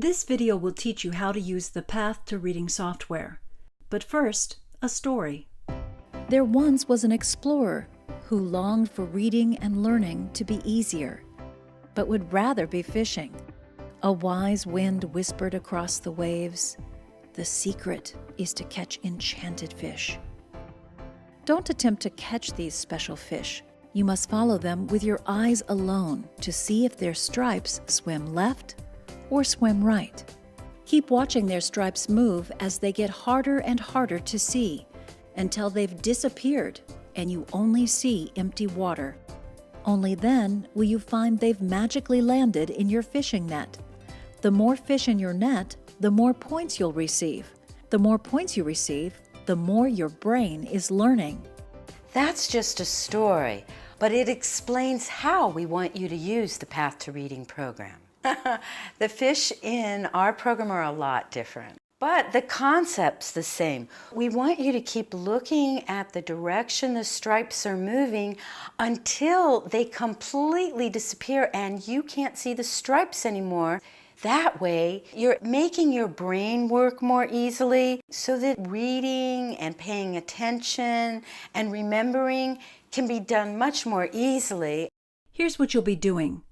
This video will teach you how to use the Path to Reading software. But first, a story. There once was an explorer who longed for reading and learning to be easier, but would rather be fishing. A wise wind whispered across the waves, "The secret is to catch enchanted fish." Don't attempt to catch these special fish. You must follow them with your eyes alone to see if their stripes swim left or swim right. Keep watching their stripes move as they get harder and harder to see until they've disappeared and you only see empty water. Only then will you find they've magically landed in your fishing net. The more fish in your net, the more points you'll receive. The more points you receive, the more your brain is learning. That's just a story, but it explains how we want you to use the Path to Reading program. The fish in our program are a lot different, but the concept's the same. We want you to keep looking at the direction the stripes are moving until they completely disappear and you can't see the stripes anymore. That way, you're making your brain work more easily so that reading and paying attention and remembering can be done much more easily. Here's what you'll be doing.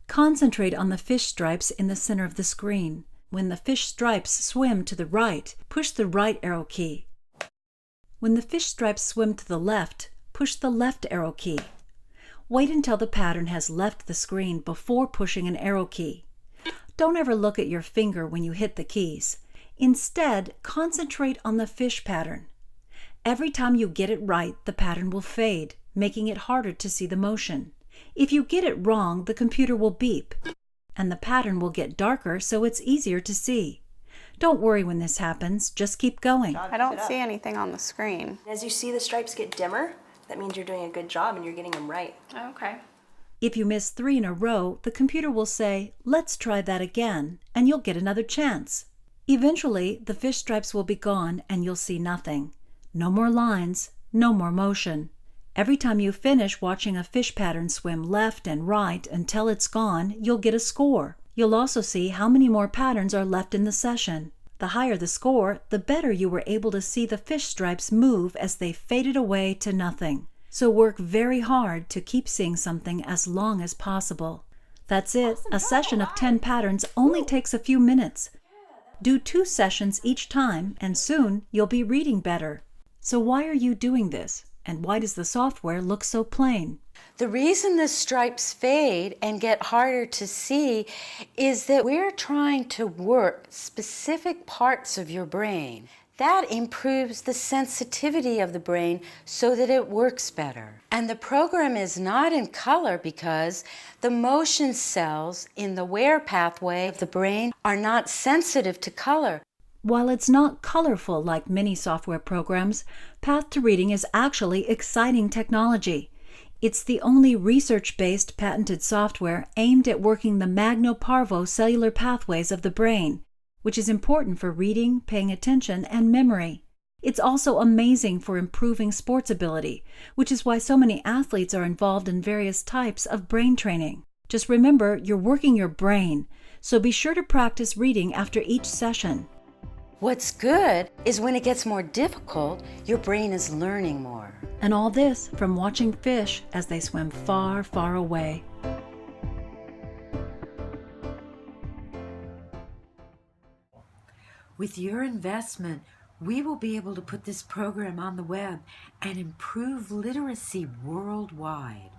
Concentrate on the fish stripes in the center of the screen. When the fish stripes swim to the right, push the right arrow key. When the fish stripes swim to the left, push the left arrow key. Wait until the pattern has left the screen before pushing an arrow key. Don't ever look at your finger when you hit the keys. Instead, concentrate on the fish pattern. Every time you get it right, the pattern will fade, making it harder to see the motion. If you get it wrong, the computer will beep, and the pattern will get darker so it's easier to see. Don't worry when this happens, just keep going. I don't see anything on the screen. As you see the stripes get dimmer, that means you're doing a good job and you're getting them right. Okay. If you miss 3 in a row, the computer will say, "Let's try that again," and you'll get another chance. Eventually, the fish stripes will be gone and you'll see nothing. No more lines, no more motion. Every time you finish watching a fish pattern swim left and right until it's gone, you'll get a score. You'll also see how many more patterns are left in the session. The higher the score, the better you were able to see the fish stripes move as they faded away to nothing. So work very hard to keep seeing something as long as possible. That's it. A session of 10 patterns only takes a few minutes. Do 2 sessions each time, and soon you'll be reading better. So why are you doing this? And why does the software look so plain? The reason the stripes fade and get harder to see is that we're trying to work specific parts of your brain. That improves the sensitivity of the brain so that it works better. And the program is not in color because the motion cells in the aware pathway of the brain are not sensitive to color. While it's not colorful like many software programs, Path to Reading is actually exciting technology. It's the only research-based patented software aimed at working the magno-parvo cellular pathways of the brain, which is important for reading, paying attention, and memory. It's also amazing for improving sports ability, which is why so many athletes are involved in various types of brain training. Just remember, you're working your brain, so be sure to practice reading after each session. What's good is when it gets more difficult, your brain is learning more. And all this from watching fish as they swim far, far away. With your investment, we will be able to put this program on the web and improve literacy worldwide.